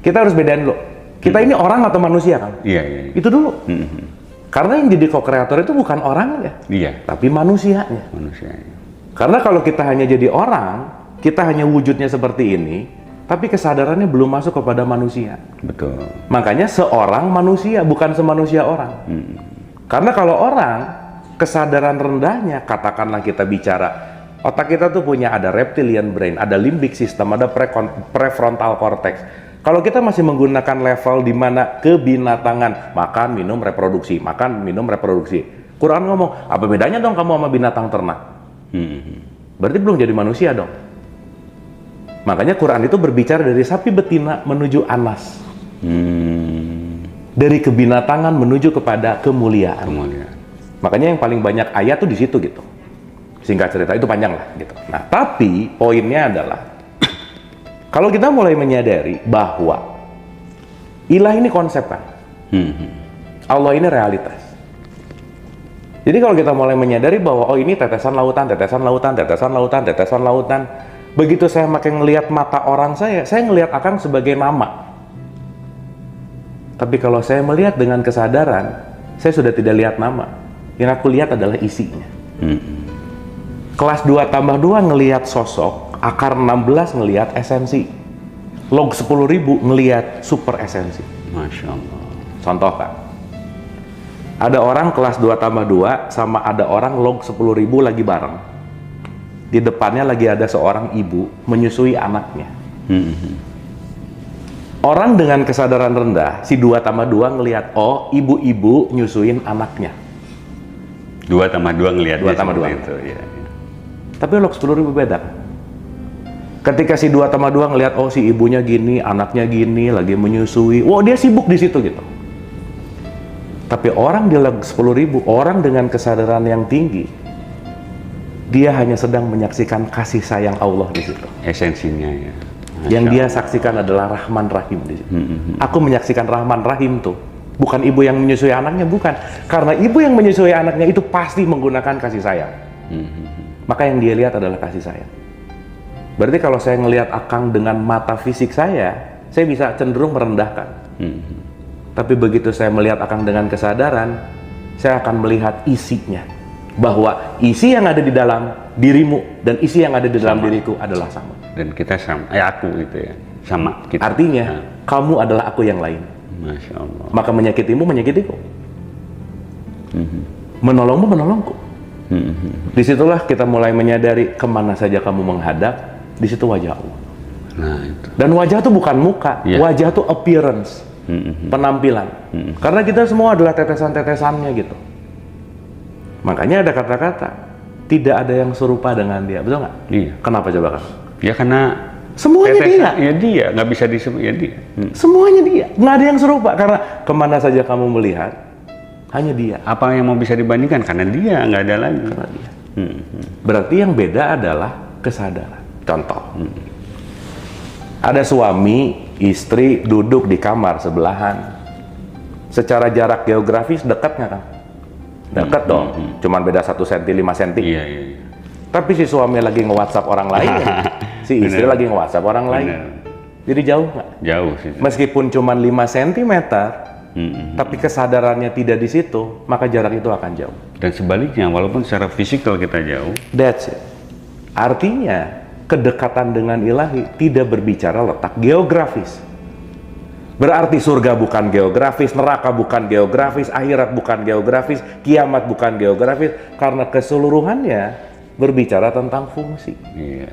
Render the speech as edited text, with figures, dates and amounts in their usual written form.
Kita harus bedain dulu. Kita ini orang atau manusia kan? Iya, iya. Itu dulu. Karena yang jadi co-kreator itu bukan orangnya, Iya. tapi manusianya. Manusianya. Karena kalau kita hanya jadi orang, kita hanya wujudnya seperti ini, tapi kesadarannya belum masuk kepada manusia. Betul. Makanya seorang manusia, bukan semanusia orang. Karena kalau orang, kesadaran rendahnya, katakanlah kita bicara, otak kita tuh punya ada reptilian brain, ada limbic system, ada prefrontal cortex. Kalau kita masih menggunakan level di mana kebinatangan, makan, minum, reproduksi, makan, minum, reproduksi. Quran ngomong, apa bedanya dong kamu sama binatang ternak? Berarti belum jadi manusia dong. Makanya Quran itu berbicara dari sapi betina menuju anas. Dari kebinatangan menuju kepada kemuliaan. Makanya yang paling banyak ayat tuh di situ gitu. Singkat cerita itu panjang lah gitu. Nah, tapi poinnya adalah kalau kita mulai menyadari bahwa ilah ini konsep kan, Allah ini realitas. Jadi kalau kita mulai menyadari bahwa oh ini tetesan lautan, tetesan lautan, tetesan lautan, tetesan lautan, begitu saya makin ngelihat mata orang saya ngelihat Akang sebagai nama. Tapi kalau saya melihat dengan kesadaran, saya sudah tidak lihat nama. Yang aku lihat adalah isinya. Kelas 2 tambah 2 ngelihat sosok, akar 16 ngelihat esensi, log 10.000 ngelihat super esensi. Masya Allah. Contoh kan, ada orang kelas 2 tambah 2 sama ada orang log 10.000 lagi bareng. Di depannya lagi ada seorang ibu menyusui anaknya. Orang dengan kesadaran rendah, si 2 tambah 2 ngelihat, oh ibu-ibu nyusuin anaknya. 2 tambah 2 ngelihat 2 tambah 2 itu, ya. Tapi log 10.000 beda. Ketika si 2 tambah 2 ngelihat, oh si ibunya gini, anaknya gini, lagi menyusui, wow dia sibuk di situ gitu. Tapi orang di log 10.000, orang dengan kesadaran yang tinggi, dia hanya sedang menyaksikan kasih sayang Allah di situ. Esensinya ya. Yang dia saksikan adalah Rahman Rahim di situ. Aku menyaksikan Rahman Rahim tuh, bukan ibu yang menyusui anaknya, bukan. Karena ibu yang menyusui anaknya itu pasti menggunakan kasih sayang. Maka yang dia lihat adalah kasih sayang. Berarti kalau saya ngelihat Akang dengan mata fisik saya bisa cenderung merendahkan. Tapi begitu saya melihat Akang dengan kesadaran, saya akan melihat isinya. Bahwa isi yang ada di dalam dirimu dan isi yang ada di dalam diriku adalah sama. Dan kita sama, aku gitu ya, sama kita. Artinya, kamu adalah aku yang lain. Masya Allah. Maka menyakitimu, menyakitiku. Menolongmu, menolongku. Disitulah kita mulai menyadari kemana saja kamu menghadap, di situ wajah Allah. Nah, itu. Dan wajah itu bukan muka, wajah itu appearance, penampilan. Karena kita semua adalah tetesan-tetesannya gitu. Makanya ada kata-kata, tidak ada yang serupa dengan dia, betul nggak? Iya. Kenapa coba kan? Ya karena semuanya dia. Ya dia, nggak bisa disebut ya dia. Semuanya dia, nggak ada yang serupa. Karena kemana saja kamu melihat, hanya dia. Apa yang mau bisa dibandingkan? Karena dia, nggak ada lagi. Karena dia. Berarti yang beda adalah kesadaran. Contoh, ada suami, istri duduk di kamar sebelahan. Secara jarak geografis dekat nggak kan? Dekat dong, cuman beda 1 cm, 5 cm. Iya. Tapi si suami lagi nge-WhatsApp orang lain, si istri lagi nge-WhatsApp orang lain. Jadi jauh nggak? Jauh sih. Meskipun cuman 5 cm, tapi kesadarannya tidak di situ, maka jarak itu akan jauh. Dan sebaliknya, walaupun secara fisikal kita jauh, that's it. Artinya, kedekatan dengan ilahi tidak berbicara letak geografis. Berarti surga bukan geografis, neraka bukan geografis, akhirat bukan geografis, kiamat bukan geografis, karena keseluruhannya berbicara tentang fungsi. Iya.